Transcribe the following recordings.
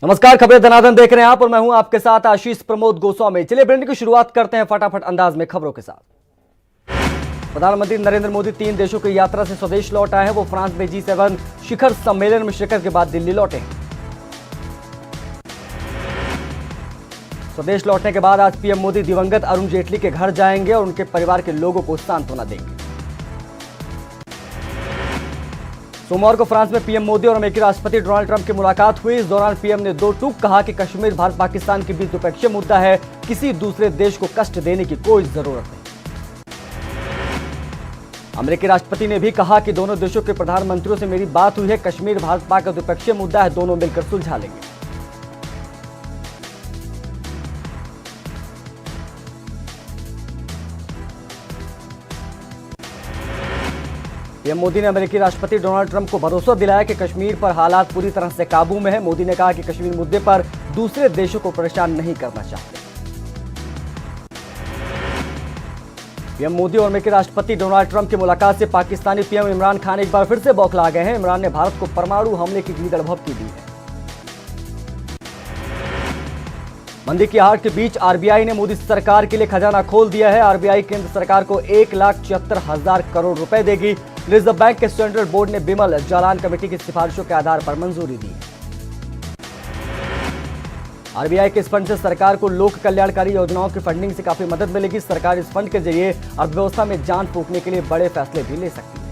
नमस्कार, खबरें धनाधन देख रहे हैं आप और मैं हूं आपके साथ आशीष प्रमोद गोस्वामी। चलिए ब्रेक की शुरुआत करते हैं फटाफट अंदाज में खबरों के साथ। प्रधानमंत्री नरेंद्र मोदी 3 देशों की यात्रा से स्वदेश लौट आए हैं। वो फ्रांस में G7 शिखर सम्मेलन में शिरकत के बाद दिल्ली लौटे हैं। स्वदेश लौटने के बाद आज पीएम मोदी दिवंगत अरुण जेटली के घर जाएंगे और उनके परिवार के लोगों को सांत्वना देंगे। सोमवार को फ्रांस में पीएम मोदी और अमेरिकी राष्ट्रपति डोनाल्ड ट्रंप की मुलाकात हुई। इस दौरान पीएम ने 2 टूक कहा कि कश्मीर भारत पाकिस्तान के बीच द्विपक्षीय मुद्दा है, किसी दूसरे देश को कष्ट देने की कोई जरूरत नहीं। अमेरिकी राष्ट्रपति ने भी कहा कि दोनों देशों के प्रधानमंत्रियों से मेरी बात हुई है, कश्मीर भारत पाक का द्विपक्षीय मुद्दा है, दोनों मिलकर सुलझा लेंगे। पीएम मोदी ने अमेरिकी राष्ट्रपति डोनाल्ड ट्रंप को भरोसा दिलाया कि कश्मीर पर हालात पूरी तरह से काबू में है। मोदी ने कहा कि कश्मीर मुद्दे पर दूसरे देशों को परेशान नहीं करना चाहते। पीएम मोदी और अमेरिकी राष्ट्रपति डोनाल्ड ट्रंप की मुलाकात से पाकिस्तानी पीएम इमरान खान एक बार फिर से बौखला गए हैं। इमरान ने भारत को परमाणु हमले की गीदड़ भभकी दी है। मंदी की आहट के बीच आरबीआई ने मोदी सरकार के लिए खजाना खोल दिया है। आरबीआई केंद्र सरकार को 1,76,000 करोड़ रुपए देगी। रिजर्व बैंक के स्टैंडर्ड बोर्ड ने बिमल जालान कमेटी की सिफारिशों के आधार पर मंजूरी दी है। आरबीआई के इस फंड से सरकार को लोक कल्याणकारी योजनाओं की फंडिंग से काफी मदद मिलेगी। सरकार इस फंड के जरिए अर्थव्यवस्था में जान फूंकने के लिए बड़े फैसले भी ले सकती है।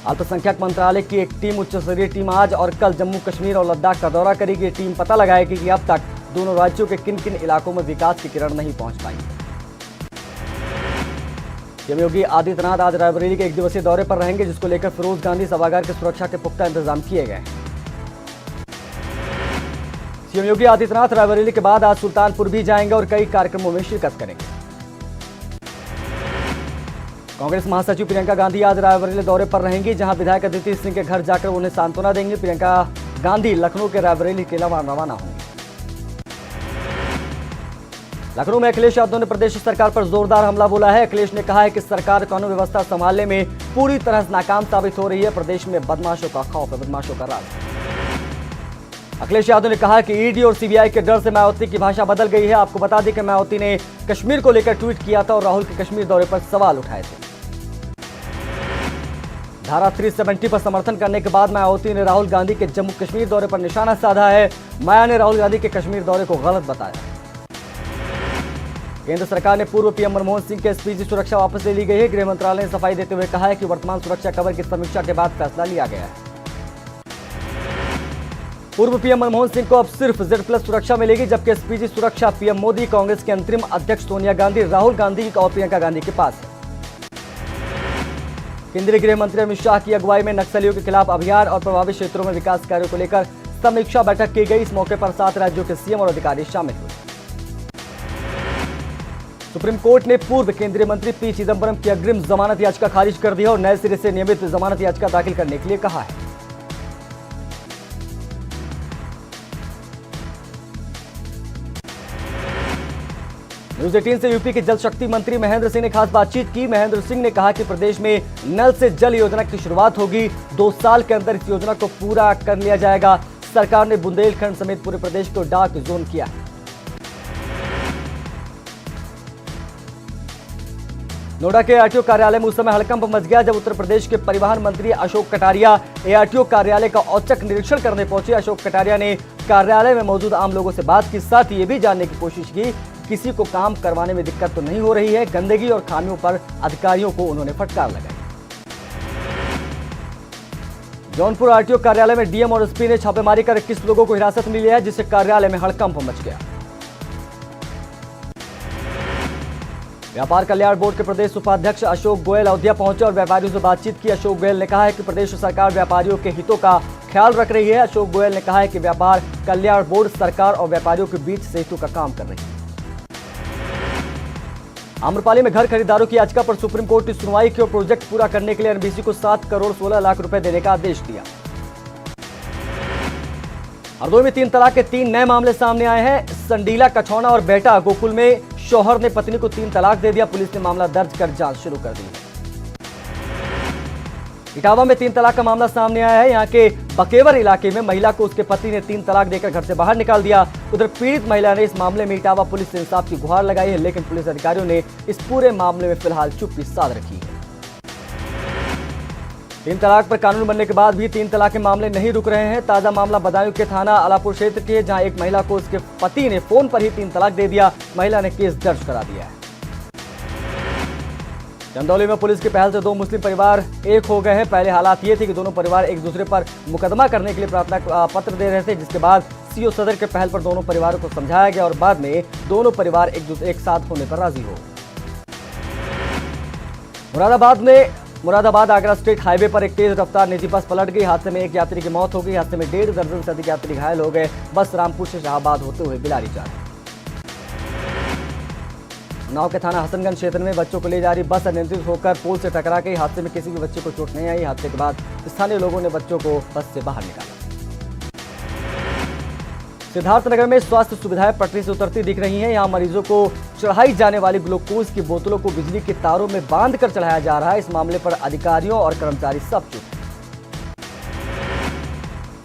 अल्पसंख्यक मंत्रालय की एक टीम, उच्च स्तरीय टीम आज और कल जम्मू कश्मीर और लद्दाख का दौरा करेगी। टीम पता लगाएगी कि अब तक दोनों राज्यों के किन किन इलाकों में विकास की किरण नहीं पहुंच पाई। सीएम योगी आदित्यनाथ आज रायबरेली के 1 दिवसीय दौरे पर रहेंगे, जिसको लेकर फिरोज गांधी सभागार की सुरक्षा के पुख्ता इंतजाम किए गए हैं। सीएम योगी आदित्यनाथ रायबरेली के बाद आज सुल्तानपुर भी जाएंगे और कई कार्यक्रमों में शिरकत करेंगे। कांग्रेस महासचिव प्रियंका गांधी आज रायबरेली दौरे पर रहेंगी, जहां विधायक अदिति सिंह के घर जाकर उन्हें सांत्वना देंगे। प्रियंका गांधी लखनऊ के रायबरेली के लिए रवाना होंगी। लखनऊ में अखिलेश यादव ने प्रदेश सरकार पर जोरदार हमला बोला है। अखिलेश ने कहा है कि सरकार कानून व्यवस्था संभालने में पूरी तरह से नाकाम साबित हो रही है। प्रदेश में बदमाशों का खौफ है, बदमाशों का राज। अखिलेश यादव ने कहा कि ईडी और सीबीआई के डर से मायावती की भाषा बदल गई है। आपको बता दें कि मायावती ने कश्मीर को लेकर ट्वीट किया था और राहुल के कश्मीर दौरे पर सवाल उठाए थे। धारा 370 पर समर्थन करने के बाद मायावती ने राहुल गांधी के जम्मू कश्मीर दौरे पर निशाना साधा है। माया ने राहुल गांधी के कश्मीर दौरे को गलत बताया। केंद्र सरकार ने पूर्व पीएम मनमोहन सिंह के एसपीजी सुरक्षा वापस ले ली गई है। गृह मंत्रालय ने सफाई देते हुए कहा है कि वर्तमान सुरक्षा कवर की समीक्षा के बाद फैसला लिया गया है। पूर्व पीएम मनमोहन सिंह को अब सिर्फ Z+ सुरक्षा मिलेगी, जबकि एसपीजी सुरक्षा पीएम मोदी, कांग्रेस के अंतरिम अध्यक्ष सोनिया गांधी, राहुल गांधी और प्रियंका गांधी के पास है। केंद्रीय गृह मंत्री अमित शाह की अगुवाई में नक्सलियों के खिलाफ अभियान और प्रभावित क्षेत्रों में विकास कार्यों को लेकर समीक्षा बैठक की गई। इस मौके पर 7 राज्यों के सीएम और अधिकारी शामिल हुए। सुप्रीम कोर्ट ने पूर्व केंद्रीय मंत्री पी चिदंबरम की अग्रिम जमानत याचिका खारिज कर दी है और नए सिरे से नियमित जमानत याचिका दाखिल करने के लिए कहा है। न्यूज 18 से यूपी के जल शक्ति मंत्री महेंद्र सिंह ने खास बातचीत की। महेंद्र सिंह ने कहा कि प्रदेश में नल से जल योजना की शुरुआत होगी। 2 साल के अंदर इस योजना को पूरा कर लिया जाएगा। सरकार ने बुंदेलखंड समेत पूरे प्रदेश को डार्क जोन किया है। नोएडा के एआरटीओ कार्यालय में उस समय हड़कंप मच गया जब उत्तर प्रदेश के परिवहन मंत्री अशोक कटारिया एआरटीओ कार्यालय का औचक निरीक्षण करने पहुंचे। अशोक कटारिया ने कार्यालय में मौजूद आम लोगों से बात की, साथ ही ये भी जानने की कोशिश की किसी को काम करवाने में दिक्कत तो नहीं हो रही है। गंदगी और खामियों पर अधिकारियों को उन्होंने फटकार लगाई। जौनपुर आरटीओ कार्यालय में डीएम और एसपी ने छापेमारी कर 21 लोगों को हिरासत में लिया है, जिससे कार्यालय में हड़कंप मच गया। व्यापार कल्याण बोर्ड के प्रदेश उपाध्यक्ष अशोक गोयल अयोध्या पहुंचे और व्यापारियों से बातचीत की। अशोक गोयल ने कहा है कि प्रदेश सरकार व्यापारियों के हितों का ख्याल रख रही है। अशोक गोयल ने कहा है कि व्यापार कल्याण बोर्ड सरकार और व्यापारियों के बीच सेतु का काम कर रही है। आम्रपाली में घर खरीदारों की याचिका पर सुप्रीम कोर्ट ने सुनवाई की और प्रोजेक्ट पूरा करने के लिए एनबीसी को 7 करोड़ 16 लाख रुपए देने का आदेश दिया। हरदोई में 3 तलाक के 3 नए मामले सामने आए हैं। संडीला, कछौना और बेटा गोकुल में शौहर ने पत्नी को 3 तलाक दे दिया। पुलिस ने मामला दर्ज कर जांच शुरू कर दी है। इटावा में 3 तलाक का मामला सामने आया है। यहाँ के बकेवर इलाके में महिला को उसके पति ने 3 तलाक देकर घर से बाहर निकाल दिया। उधर पीड़ित महिला ने इस मामले में इटावा पुलिस से इंसाफ की गुहार लगाई है, लेकिन पुलिस अधिकारियों ने इस पूरे मामले में फिलहाल चुप्पी साध रखी है। 3 तलाक पर कानून बनने के बाद भी 3 तलाक के मामले नहीं रुक रहे हैं। ताजा मामला बदायूं के थाना अलापुर क्षेत्र के, जहां एक महिला को उसके पति ने फोन पर ही 3 तलाक दे दिया। महिला ने केस दर्ज करा दिया है। चंदौली में पुलिस की पहल से 2 मुस्लिम परिवार एक हो गए हैं। पहले हालात ये थे कि दोनों परिवार एक दूसरे पर मुकदमा करने के लिए प्रार्थना पत्र दे रहे थे, जिसके बाद सीओ सदर के पहल पर दोनों परिवारों को समझाया गया और बाद में दोनों परिवार एक साथ होने पर राजी हो। मुरादाबाद आगरा स्टेट हाईवे पर एक तेज रफ्तार निजी बस पलट गई। हादसे में एक यात्री की मौत हो गई। हादसे में 1.5 दर्जन से अधिक यात्री घायल हो गए। बस रामपुर से शाहबाद होते हुए बिलारी जा रही। उन्नाव के थाना हसनगंज क्षेत्र में बच्चों को ले जा रही बस अनियंत्रित होकर पोल से टकरा गई। हादसे में किसी भी बच्चे को चोट नहीं आई। हादसे के बाद स्थानीय लोगों ने बच्चों को बस से बाहर निकाला। सिद्धार्थनगर में स्वास्थ्य सुविधाएं पटरी से उतरती दिख रही हैं। यहां मरीजों को चढ़ाई जाने वाली ग्लूकोज की बोतलों को बिजली के तारों में बांधकर चढ़ाया जा रहा है। इस मामले पर अधिकारियों और कर्मचारी सब चुप हैं।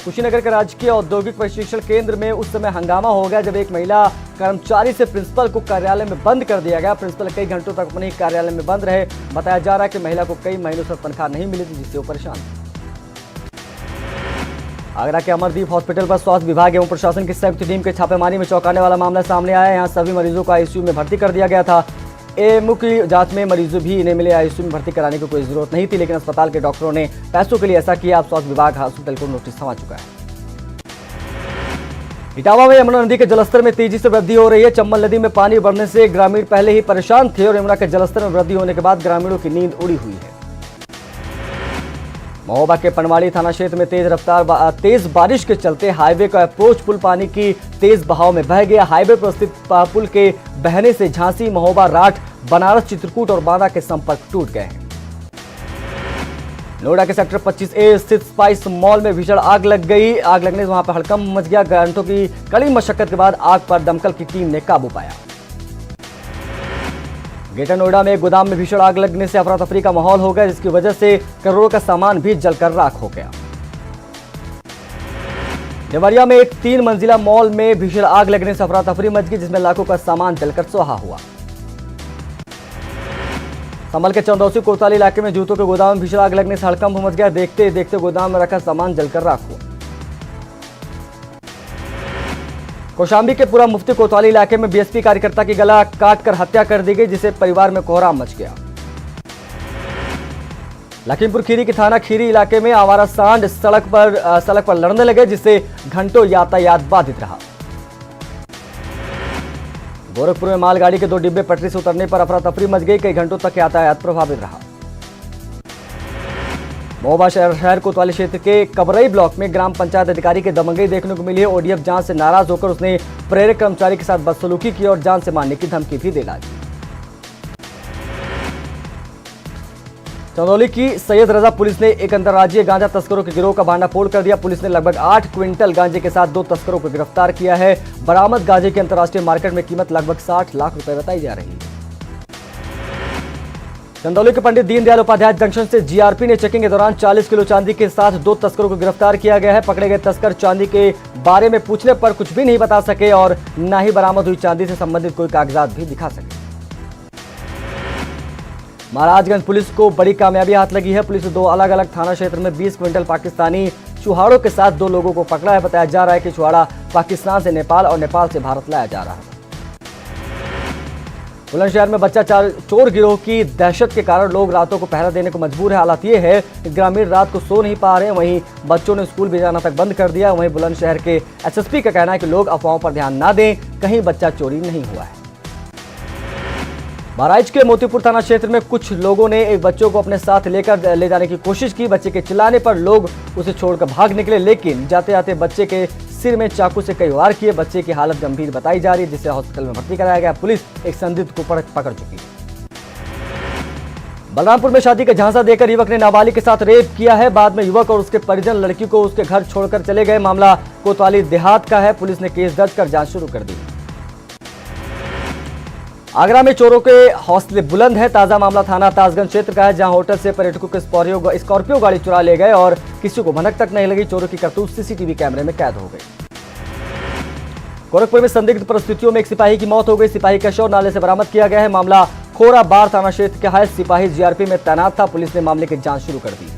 कुशीनगर के राजकीय औद्योगिक प्रशिक्षण केंद्र में उस समय हंगामा हो गया जब एक महिला कर्मचारी से प्रिंसिपल को कार्यालय में बंद कर दिया गया। प्रिंसिपल कई घंटों तक अपने कार्यालय में बंद रहे। बताया जा रहा है कि महिला को कई महीनों से तनख्वाह नहीं मिली थी, जिससे वो परेशान थी। आगरा के अमरदीप हॉस्पिटल पर स्वास्थ्य विभाग एवं प्रशासन की संयुक्त टीम के छापेमारी में चौंकाने वाला मामला सामने आया है। यहाँ सभी मरीजों को आईसीयू में भर्ती कर दिया गया था। एएमयू की जांच में मरीजों भी इन्हें मिले। आईसीयू में भर्ती कराने की कोई जरूरत नहीं थी, लेकिन अस्पताल के डॉक्टरों ने पैसों के लिए ऐसा किया। अब स्वास्थ्य विभाग हॉस्पिटल को नोटिस थमा चुका है। इटावा में यमुना नदी के जलस्तर में तेजी से वृद्धि हो रही है। चंबल नदी में पानी बढ़ने से ग्रामीण पहले ही परेशान थे और यमुना के जलस्तर में वृद्धि होने के बाद ग्रामीणों की नींद उड़ी हुई है। महोबा के पनवाड़ी थाना क्षेत्र में तेज बारिश के चलते हाईवे का अप्रोच पुल पानी की तेज बहाव में बह गया। हाईवे पर स्थित पुल के बहने से झांसी, महोबा, राठ, बनारस, चित्रकूट और बांदा के संपर्क टूट गए हैं। नोएडा के सेक्टर 25A स्थित स्पाइस मॉल में भीषण आग लग गई। आग लगने से वहां पर हड़कंप मच गया। घंटों की कड़ी मशक्कत के बाद आग पर दमकल की टीम ने काबू पाया। ग्रेटर नोएडा में एक गोदाम में भीषण आग लगने से अफरा तफरी का माहौल हो गया, जिसकी वजह से करोड़ों का सामान भी जलकर राख हो गया। देवरिया में एक 3 मंजिला मॉल में भीषण आग लगने से अफरा तफरी मच गई, जिसमें लाखों का सामान जलकर सुहा हुआ। संभल के चंदौसी कोतवाली इलाके में जूतों के गोदाम में भीषण आग लगने से हड़कंप मच गया। देखते देखते गोदाम में रखा सामान जलकर राख हुआ। कौशाम्बी के पूरा मुफ्ती कोतवाली इलाके में बीएसपी कार्यकर्ता की गला काटकर हत्या कर दी गई, जिससे परिवार में कोहराम मच गया। लखीमपुर खीरी के थाना खीरी इलाके में आवारा सांड सड़क पर लड़ने लगे, जिससे घंटों यातायात बाधित रहा। गोरखपुर में मालगाड़ी के 2 डिब्बे पटरी से उतरने पर अफरा तफरी मच गई। कई घंटों तक यातायात प्रभावित रहा। महोबा शहर कोतवाली क्षेत्र के कबरई ब्लॉक में ग्राम पंचायत अधिकारी के दबंगई देखने को मिली है। ओडीएफ जांच से नाराज होकर उसने प्रेरक कर्मचारी के साथ बदसलूकी की और जान से मारने की धमकी भी दे डाली। चंदौली की सैयद रजा पुलिस ने एक अंतर्राज्यीय गांजा तस्करों के गिरोह का भांडाफोड़ कर दिया। पुलिस ने लगभग 8 क्विंटल गांजे के साथ 2 तस्करों को गिरफ्तार किया है। बरामद गांजे की अंतर्राष्ट्रीय मार्केट में कीमत लगभग 60 लाख रुपए बताई जा रही है। चंदौली के पंडित दीनदयाल उपाध्याय जंक्शन से जीआरपी ने चेकिंग के दौरान 40 किलो चांदी के साथ 2 तस्करों को गिरफ्तार किया गया है। पकड़े गए तस्कर चांदी के बारे में पूछने पर कुछ भी नहीं बता सके और न ही बरामद हुई चांदी से संबंधित कोई कागजात भी दिखा सके। महाराजगंज पुलिस को बड़ी कामयाबी हाथ लगी है। पुलिस ने 2 अलग अलग थाना क्षेत्र में 20 क्विंटल पाकिस्तानी चुहाड़ों के साथ 2 लोगों को पकड़ा है। बताया जा रहा है कि चुहाड़ा पाकिस्तान से नेपाल और नेपाल से भारत लाया जा रहा है। बुलंदशहर में बच्चा चोर गिरोह की दहशत के कारण लोग रातों को पहरा देने को मजबूर है। हालात ये है कि ग्रामीण रात को सो नहीं पा रहे, वहीं बच्चों ने स्कूल भी जाना तक बंद कर दिया। वहीं बुलंदशहर के एसएसपी का कहना है कि लोग अफवाहों पर ध्यान ना दें, कहीं बच्चा चोरी नहीं हुआ है। बहराइच के मोतीपुर थाना क्षेत्र में कुछ लोगों ने एक बच्चों को अपने साथ लेकर ले जाने की कोशिश की। बच्चे के चिल्लाने पर लोग उसे छोड़कर भाग निकले, लेकिन जाते जाते बच्चे के सिर में चाकू से कई वार किए। बच्चे की हालत गंभीर बताई जा रही है, जिसे हॉस्पिटल में भर्ती कराया गया। पुलिस एक संदिग्ध को पकड़ चुकी है। बलरामपुर में शादी का झांसा देकर युवक ने नाबालिग के साथ रेप किया है। बाद में युवक और उसके परिजन लड़की को उसके घर छोड़कर चले गए। मामला कोतवाली देहात का है। पुलिस ने केस दर्ज कर जांच शुरू कर दी। आगरा में चोरों के हौसले बुलंद है। ताजा मामला थाना ताजगंज क्षेत्र का है, जहां होटल से पर्यटकों के स्कॉर्पियो गाड़ी चुरा ले गए और किसी को भनक तक नहीं लगी। चोरों की करतूत सीसीटीवी कैमरे में कैद हो गई। गोरखपुर में संदिग्ध परिस्थितियों में एक सिपाही की मौत हो गई। सिपाही का शव नाले से बरामद किया गया है। मामला खोराबार थाना क्षेत्र का है। सिपाही जीआरपी में तैनात था। पुलिस ने मामले की जांच शुरू कर दी।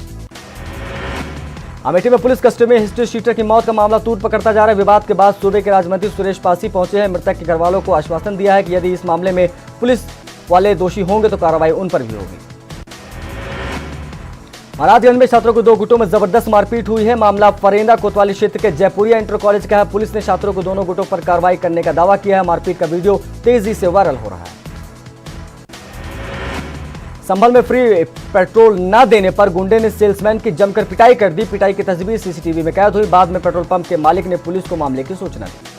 अमेठी में पुलिस कस्टडी में हिस्ट्री शीटर की मौत का मामला तूल पकड़ता जा रहा है। विवाद के बाद सूबे के राज्य सुरेश पासी पहुंचे हैं। मृतक के घरवालों को आश्वासन दिया है कि यदि इस मामले में पुलिस वाले दोषी होंगे तो कार्रवाई उन पर भी होगी। महाराजगंज में छात्रों को 2 गुटों में जबरदस्त मारपीट हुई है। मामला फरेंदा कोतवाली क्षेत्र के जयपुरिया इंटर कॉलेज का है। पुलिस ने छात्रों को दोनों गुटों पर कार्रवाई करने का दावा किया है। मारपीट का वीडियो तेजी से वायरल हो रहा है। संभल में फ्री पेट्रोल न देने पर गुंडे ने सेल्समैन की जमकर पिटाई कर दी। पिटाई की तस्वीर सीसीटीवी में कैद हुई। बाद में पेट्रोल पंप के मालिक ने पुलिस को मामले की सूचना दी।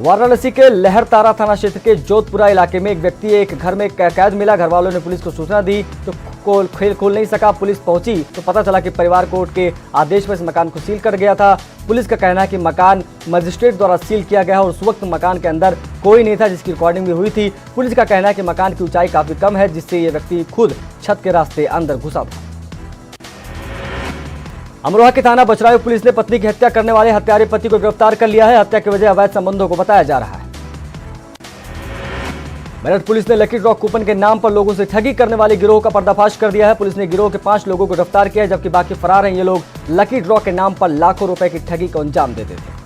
वाराणसी के लहरतारा थाना क्षेत्र के जोधपुरा इलाके में एक व्यक्ति एक घर में कैद मिला। घर वालों ने पुलिस को सूचना दी तो खोल नहीं सका। पुलिस पहुंची तो पता चला कि परिवार कोर्ट के आदेश पर इस मकान को सील कर गया था। पुलिस का कहना है कि मकान मजिस्ट्रेट द्वारा सील किया गया और उस वक्त मकान के अंदर कोई नहीं था, जिसकी रिकॉर्डिंग भी हुई थी। पुलिस का कहना है कि मकान की ऊंचाई काफी कम है, जिससे ये व्यक्ति खुद छत के रास्ते अंदर घुसा था। अमरोहा के थाना बचरावी पुलिस ने पत्नी की हत्या करने वाले हत्यारे पति को गिरफ्तार कर लिया है। हत्या की वजह अवैध संबंधों को बताया जा रहा है। मेरठ पुलिस ने लकी ड्रॉ कूपन के नाम पर लोगों से ठगी करने वाले गिरोह का पर्दाफाश कर दिया है। पुलिस ने गिरोह के 5 लोगों को गिरफ्तार किया है, जबकि बाकी फरार हैं। ये लोग लकी ड्रॉ के नाम पर लाखों रुपए की ठगी को अंजाम देते थे।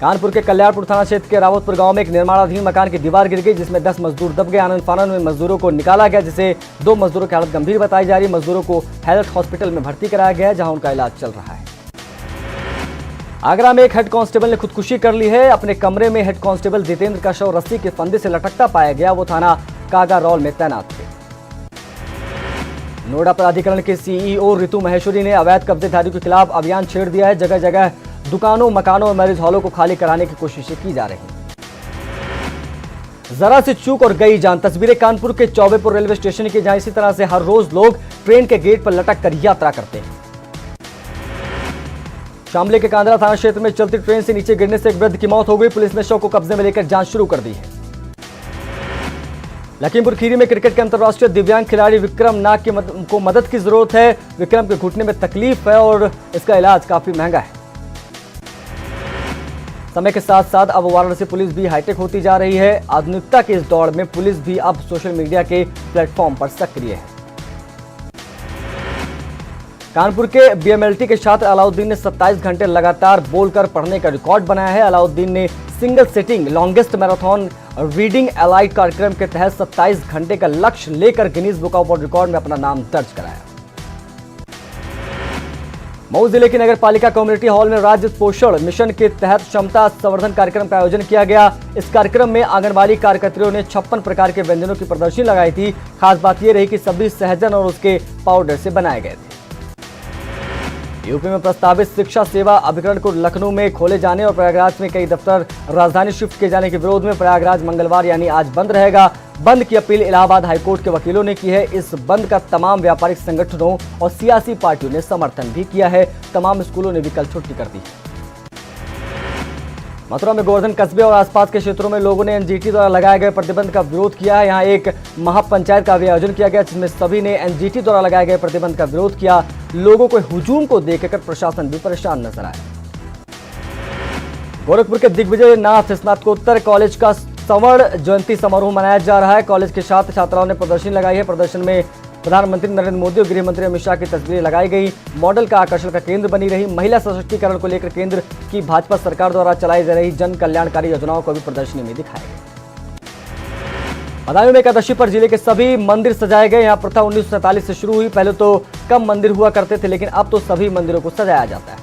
कानपुर के कल्याणपुर थाना क्षेत्र के रावतपुर गांव में एक निर्माणाधीन मकान की दीवार गिर गई, जिसमें 10 मजदूर दब गए। आनंद फानन में मजदूरों को निकाला गया, जिसे 2 मजदूरों की हालत गंभीर बताई जा रही है। मजदूरों को हेल्थ हॉस्पिटल में भर्ती कराया गया है, जहां उनका इलाज चल रहा है। आगरा में एक हेड कांस्टेबल ने खुदकुशी कर ली है। अपने कमरे में हेड कांस्टेबल जितेंद्र का शव रस्सी के फंदे से लटकता पाया गया। वो थाना कागारौल में तैनात थे। नोएडा प्राधिकरण के सीईओ ऋतु महेश्वरी ने अवैध कब्जेधारियों के खिलाफ अभियान छेड़ दिया है। जगह जगह दुकानों, मकानों और मैरिज हॉलों को खाली कराने की कोशिशें की जा रही हैं। जरा सी चूक और गई जान। तस्वीरें कानपुर के चौबेपुर रेलवे स्टेशन की, जहां इसी तरह से हर रोज लोग ट्रेन के गेट पर लटक कर यात्रा करते हैं। शामली के कांदरा थाना क्षेत्र में चलती ट्रेन से नीचे गिरने से एक वृद्ध की मौत हो गई। पुलिस ने शव को कब्जे में लेकर जांच शुरू कर दी है। लखीमपुर खीरी में क्रिकेट के अंतर्राष्ट्रीय दिव्यांग खिलाड़ी विक्रम नाग को मदद की जरूरत है। विक्रम के घुटने में तकलीफ है और इसका इलाज काफी महंगा है। समय के साथ साथ अब वाराणसी पुलिस भी हाईटेक होती जा रही है। आधुनिकता की इस दौड़ में पुलिस भी अब सोशल मीडिया के प्लेटफॉर्म पर सक्रिय है। कानपुर के बीएमएलटी के छात्र अलाउद्दीन ने 27 घंटे लगातार बोलकर पढ़ने का रिकॉर्ड बनाया है। अलाउद्दीन ने single sitting longest marathon reading elite कार्यक्रम के तहत 27 घंटे का लक्ष्य लेकर Guinness book of world record में अपना नाम दर्ज कराया। मऊ जिले की नगर पालिका कम्युनिटी हॉल में राज्य पोषण मिशन के तहत क्षमता संवर्धन कार्यक्रम का आयोजन किया गया। इस कार्यक्रम में आंगनबाड़ी कार्यकर्तियों ने 56 प्रकार के व्यंजनों की प्रदर्शनी लगाई थी। खास बात यह रही कि सभी सहजन और उसके पाउडर से बनाए गए थे। यूपी में प्रस्तावित शिक्षा सेवा अभिकरण को लखनऊ में खोले जाने और प्रयागराज में कई दफ्तर राजधानी शिफ्ट किए जाने के विरोध में प्रयागराज मंगलवार यानी आज बंद रहेगा। बंद की अपील इलाहाबाद हाईकोर्ट के वकीलों ने की है। इस बंद का तमाम व्यापारिक संगठनों और सियासी पार्टियों ने समर्थन भी किया है। तमाम स्कूलों ने भी कल छुट्टी कर दी है। मथुरा में गोवर्धन कस्बे और आसपास के क्षेत्रों में लोगों ने एनजीटी द्वारा लगाए गए प्रतिबंध का विरोध किया है। यहाँ एक महापंचायत का भी आयोजन किया गया, जिसमें सभी ने एनजीटी द्वारा लगाए गए प्रतिबंध का विरोध किया। लोगों को हुजूम को देखकर प्रशासन भी परेशान नजर आया। गोरखपुर के दिग्विजय नाथ स्नातकोत्तर कॉलेज का स्वर्ण जयंती समारोह मनाया जा रहा है। कॉलेज के छात्र छात्राओं ने प्रदर्शनी लगाई है। प्रदर्शन में प्रधानमंत्री नरेंद्र मोदी और गृह मंत्री अमित शाह की तस्वीरें लगाई गई। मॉडल का आकर्षण का केंद्र बनी रही। महिला सशक्तिकरण को लेकर केंद्र की भाजपा सरकार द्वारा चलाई जा रही जन कल्याणकारी योजनाओं को भी प्रदर्शनी में दिखाया गया। बदायूं में एकादशी पर जिले के सभी मंदिर सजाए गए। यहाँ प्रथा 1947 से शुरू हुई। पहले तो कम मंदिर हुआ करते थे, लेकिन अब तो सभी मंदिरों को सजाया जाता है।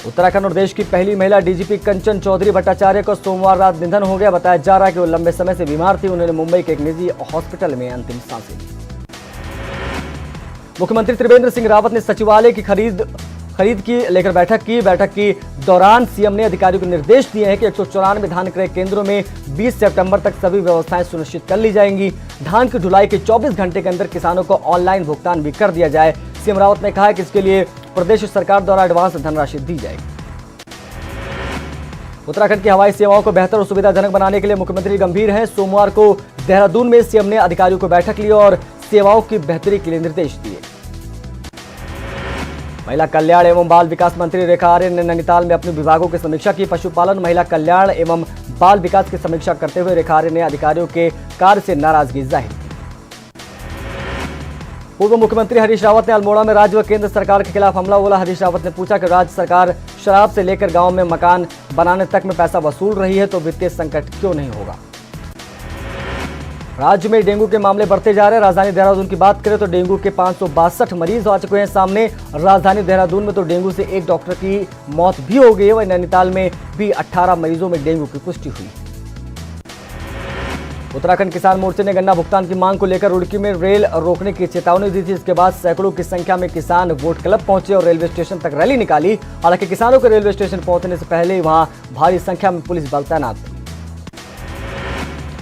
उत्तराखंड और देश की पहली महिला डीजीपी कंचन चौधरी भट्टाचार्य का सोमवार रात निधन हो गया। बताया जा रहा है कि वो लंबे समय से बीमार थी। उन्होंने मुंबई के एक निजी हॉस्पिटल में अंतिम सांसें ली। मुख्यमंत्री त्रिवेंद्र सिंह रावत ने सचिवालय की खरीद की लेकर बैठक की दौरान सीएम ने अधिकारियों को निर्देश दिए हैं कि 194 धान क्रय केंद्रों में 20 सितंबर तक सभी व्यवस्थाएं सुनिश्चित कर ली जाएंगी। धान की ढुलाई के 24 घंटे के अंदर किसानों को ऑनलाइन भुगतान भी कर दिया जाए। सीएम रावत ने कहा कि इसके लिए प्रदेश सरकार द्वारा एडवांस धनराशि दी जाएगी। उत्तराखंड की हवाई सेवाओं को बेहतर और सुविधाजनक बनाने के लिए मुख्यमंत्री गंभीर हैं। सोमवार को देहरादून में सीएम ने अधिकारियों को बैठक ली और सेवाओं की बेहतरी के लिए निर्देश दिए। महिला कल्याण एवं बाल विकास मंत्री रेखा आर्य ने नैनीताल में अपने विभागों की समीक्षा की। पशुपालन, महिला कल्याण एवं बाल विकास की समीक्षा करते हुए रेखा आर्य ने अधिकारियों के कार्य से नाराजगी जाहिर की। पूर्व मुख्यमंत्री हरीश रावत ने अल्मोड़ा में राज्य व केंद्र सरकार के खिलाफ हमला बोला। हरीश रावत ने पूछा कि राज्य सरकार शराब से लेकर गांव में मकान बनाने तक में पैसा वसूल रही है तो वित्तीय संकट क्यों नहीं होगा। राज्य में डेंगू के मामले बढ़ते जा रहे हैं। राजधानी देहरादून की बात करें तो डेंगू के 562 मरीज आ चुके हैं सामने। राजधानी देहरादून में तो डेंगू से एक डॉक्टर की मौत भी हो गई है। वहीं नैनीताल में भी 18 मरीजों में डेंगू की पुष्टि हुई। उत्तराखंड किसान मोर्चे ने गन्ना भुगतान की मांग को लेकर रुड़की में रेल रोकने की चेतावनी दी थी। इसके बाद सैकड़ों की संख्या में किसान वोट क्लब पहुंचे और रेलवे स्टेशन तक रैली निकाली। हालांकि किसानों के रेलवे स्टेशन पहुंचने से पहले वहां भारी संख्या में पुलिस बल तैनात थी।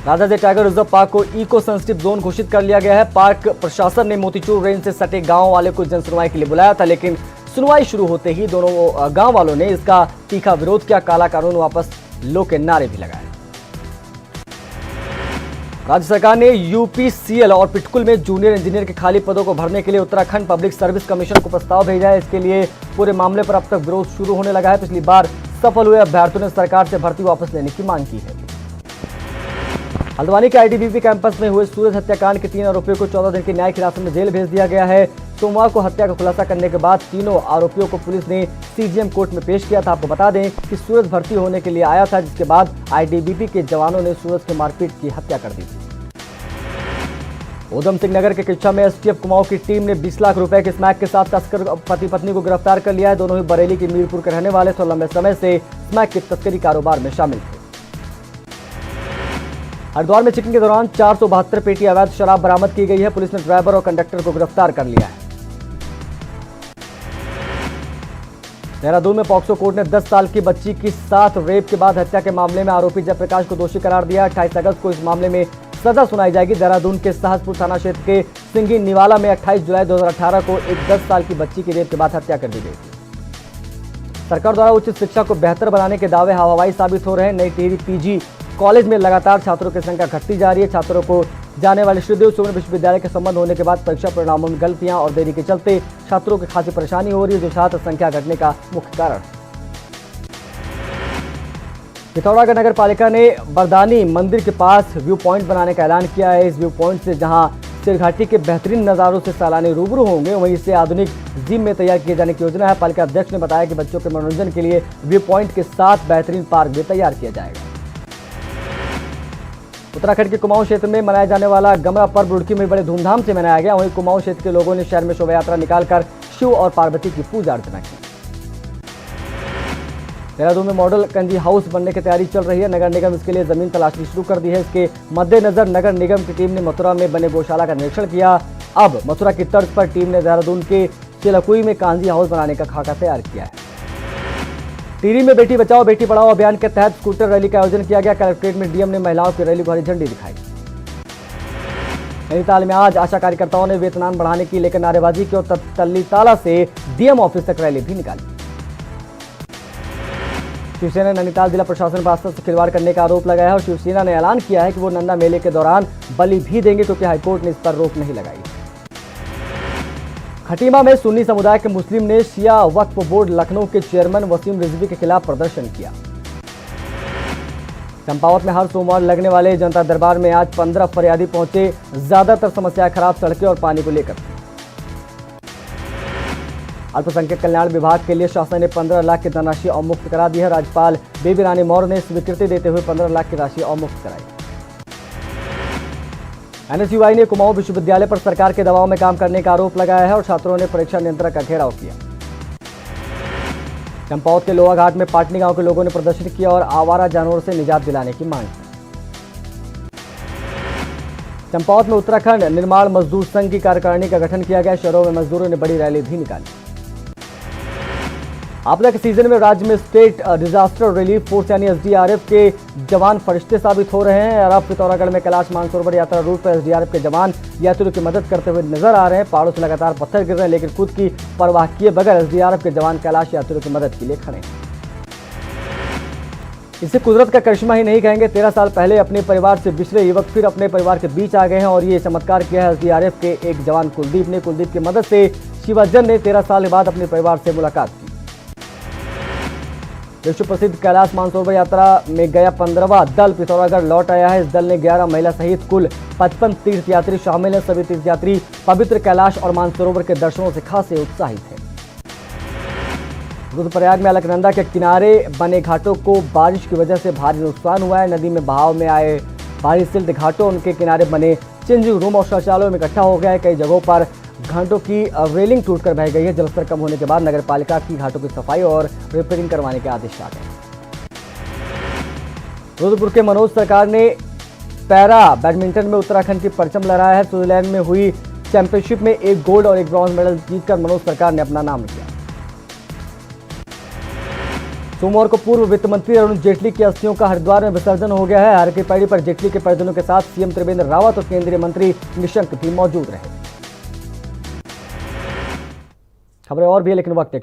राजाजी टाइगर रिजर्व पार्क को इको सेंसिटिव जोन घोषित कर लिया गया है। पार्क प्रशासन ने मोतीचूर रेंज से सटे गांव वाले को जन सुनवाई के लिए बुलाया था, लेकिन सुनवाई शुरू होते ही दोनों गांव वालों ने इसका तीखा विरोध किया। काला कानून वापस लो के नारे भी लगाए। राज्य सरकार ने यूपीसीएल और पिटकुल में जूनियर इंजीनियर के खाली पदों को भरने के लिए उत्तराखंड पब्लिक सर्विस कमीशन को प्रस्ताव भेजा है। इसके लिए पूरे मामले पर अब तक विरोध शुरू होने लगा है। पिछली बार सफल हुए अभ्यर्थियों ने सरकार से भर्ती वापस लेने की मांग की है। हल्द्वानी के आईटीबीपी कैंपस में हुए सूरज हत्याकांड के 3 आरोपियों को 14 दिन की न्यायिक हिरासत में जेल भेज दिया गया है। सोमवार को हत्या का खुलासा करने के बाद तीनों आरोपियों को पुलिस ने सीजीएम कोर्ट में पेश किया था। आपको बता दें कि सूरज भर्ती होने के लिए आया था, जिसके बाद आईटीबीपी के जवानों ने सूरज की मारपीट की हत्या कर दी थी। उधम सिंह नगर के किच्छा में एसटीएफ कुमाऊं की टीम ने 20 लाख रुपए के स्मैक के साथ तस्कर पति पत्नी को गिरफ्तार कर लिया है। दोनों ही बरेली के मीरपुर के रहने वाले थे और लंबे समय से स्मैक की तस्करी कारोबार में शामिल थे। हरिद्वार में चेकिंग के दौरान 472 पेटी अवैध शराब बरामद की गई है। पुलिस ने ड्राइवर और कंडक्टर को गिरफ्तार कर लिया है। देहरादून में पॉक्सो कोर्ट ने 10 साल की बच्ची की साथ रेप के बाद हत्या के मामले में आरोपी जयप्रकाश को दोषी करार दिया। 28 अगस्त को इस मामले में सजा सुनाई जाएगी। देहरादून के साहसपुर थाना क्षेत्र के सिंगी निवाला में 28 जुलाई 2018 को एक 10 साल की बच्ची की रेप के बाद हत्या कर दी गई थी। सरकार द्वारा उच्च शिक्षा को बेहतर बनाने के दावे हवाई साबित हो रहे हैं। नई टिहरी पीजी कॉलेज में लगातार छात्रों की संख्या घटती जा रही है। छात्रों को जाने वाले श्रीदेव सुमन विश्वविद्यालय के संबंध होने के बाद परीक्षा परिणामों में गलतियां और देरी के चलते छात्रों की खासी परेशानी हो रही है, जो छात्र संख्या घटने का मुख्य कारण है। पिथौरागढ़ नगर पालिका ने बरदानी मंदिर के पास व्यू पॉइंट बनाने का ऐलान किया है। इस व्यू पॉइंट से जहां सिरघाटी के बेहतरीन नज़ारों से सैलानी रूबरू होंगे, वहीं इसे आधुनिक जिम में तैयार किए जाने की योजना है। पालिका अध्यक्ष ने बताया कि बच्चों के मनोरंजन के लिए व्यू पॉइंट के साथ बेहतरीन पार्क भी तैयार किया जाएगा। उत्तराखंड के कुमाऊं क्षेत्र में मनाया जाने वाला गमरा पर्व रुड़की में बड़े धूमधाम से मनाया गया। वहीं कुमाऊं क्षेत्र के लोगों ने शहर में शोभा यात्रा निकालकर शिव और पार्वती की पूजा अर्चना की। देहरादून में मॉडल कंजी हाउस बनने की तैयारी चल रही है। नगर निगम इसके लिए जमीन तलाशनी शुरू कर दी है। इसके मद्देनजर नगर निगम की टीम ने मथुरा में बने गौशाला का निरीक्षण किया। अब मथुरा की तर्ज पर टीम ने देहरादून के चिलकुई में कांजी हाउस बनाने का खाका तैयार किया है। टिहरी में बेटी बचाओ बेटी पढ़ाओ अभियान के तहत स्कूटर रैली का आयोजन किया गया। कलेक्ट्रेट में डीएम ने महिलाओं की रैली को हरी झंडी दिखाई। नैनीताल में आज आशा कार्यकर्ताओं ने वेतन बढ़ाने की लेकर नारेबाजी की और तल्लीताला से डीएम ऑफिस तक रैली भी निकाली। शिवसेना ने नैनीताल जिला प्रशासन पर आस्था से खिलवाड़ करने का आरोप लगाया है और शिवसेना ने ऐलान किया है कि वो नंदा मेले के दौरान बलि भी देंगे, क्योंकि हाईकोर्ट ने इस पर रोक नहीं लगाई। खटीमा में सुन्नी समुदाय के मुस्लिम ने शिया वक्फ बोर्ड लखनऊ के चेयरमैन वसीम रिजवी के खिलाफ प्रदर्शन किया। चंपावत में हर सोमवार लगने वाले जनता दरबार में आज 15 फरियादी पहुंचे। ज्यादातर समस्या खराब सड़कें और पानी को लेकर। अल्पसंख्यक कल्याण विभाग के लिए शासन ने 15 लाख की धनराशि अवमुक्त करा दी है। राज्यपाल बेबी रानी मौर्य ने स्वीकृति देते हुए 15 लाख की राशि अवमुक्त कराई। एनएसयूआई ने कुमाऊं विश्वविद्यालय पर सरकार के दबाव में काम करने का आरोप लगाया है और छात्रों ने परीक्षा नियंत्रक का घेराव किया। चंपावत के लोहा घाट में पाटनी गांव के लोगों ने प्रदर्शन किया और आवारा जानवरों से निजात दिलाने की मांग की। चंपावत में उत्तराखंड निर्माण मजदूर संघ की कार्यकारिणी का गठन किया गया। शहरों में मजदूरों ने बड़ी रैली भी निकाली। आपदा के सीजन में राज्य में स्टेट डिजास्टर रिलीफ फोर्स यानी एसडीआरएफ के जवान फरिश्ते साबित हो रहे हैं। अब पिथौरागढ़ में कैलाश मानसरोवर यात्रा रूट पर एसडीआरएफ के जवान यात्रियों की मदद करते हुए नजर आ रहे हैं। पहाड़ों से लगातार पत्थर गिर रहे हैं, लेकिन खुद की परवाह किए बगैर एसडीआरएफ के जवान कैलाश यात्रियों की मदद के लिए खड़े हैं। इसे कुदरत का करिश्मा ही नहीं कहेंगे। 13 साल पहले अपने परिवार से बिछड़े युवक फिर अपने परिवार के बीच आ गए हैं और ये चमत्कार किया है एसडीआरएफ के एक जवान कुलदीप ने। कुलदीप की मदद से शिवाजन ने 13 साल बाद अपने परिवार से मुलाकात की। विश्व प्रसिद्ध कैलाश मानसरोवर यात्रा में गया 15वां दल पिथौरागढ़ लौट आया है। इस दल ने 11 महिला सहित कुल 55 तीर्थयात्री शामिल हैं। सभी तीर्थयात्री पवित्र कैलाश और मानसरोवर के दर्शनों से खासे उत्साहित हैं। रुद्रप्रयाग में अलकनंदा के किनारे बने घाटों को बारिश की वजह से भारी नुकसान हुआ है। नदी में बहाव में आए भारी सिल्ट घाटों उनके किनारे बने चेंजिंग रूम और शौचालयों में इकट्ठा हो गया है। कई जगहों पर घाटों की रेलिंग टूटकर बह गई है। जलस्तर कम होने के बाद नगर पालिका की घाटों की सफाई और रिपेयरिंग करवाने के आदेश आ गए। रुद्रपुर के मनोज सरकार ने पैरा बैडमिंटन में उत्तराखंड की परचम लहराया है। स्विट्जरलैंड में हुई चैंपियनशिप में एक गोल्ड और एक ब्रॉन्ज मेडल जीतकर मनोज सरकार ने अपना नाम किया। सोमवार को पूर्व वित्त मंत्री अरुण जेटली की अस्थियों का हरिद्वार में विसर्जन हो गया है। हर की पैड़ी पर जेटली के परिजनों के साथ सीएम त्रिवेंद्र रावत और केंद्रीय मंत्री निशंक भी मौजूद रहे। खबरें और भी है लेकिन वक्त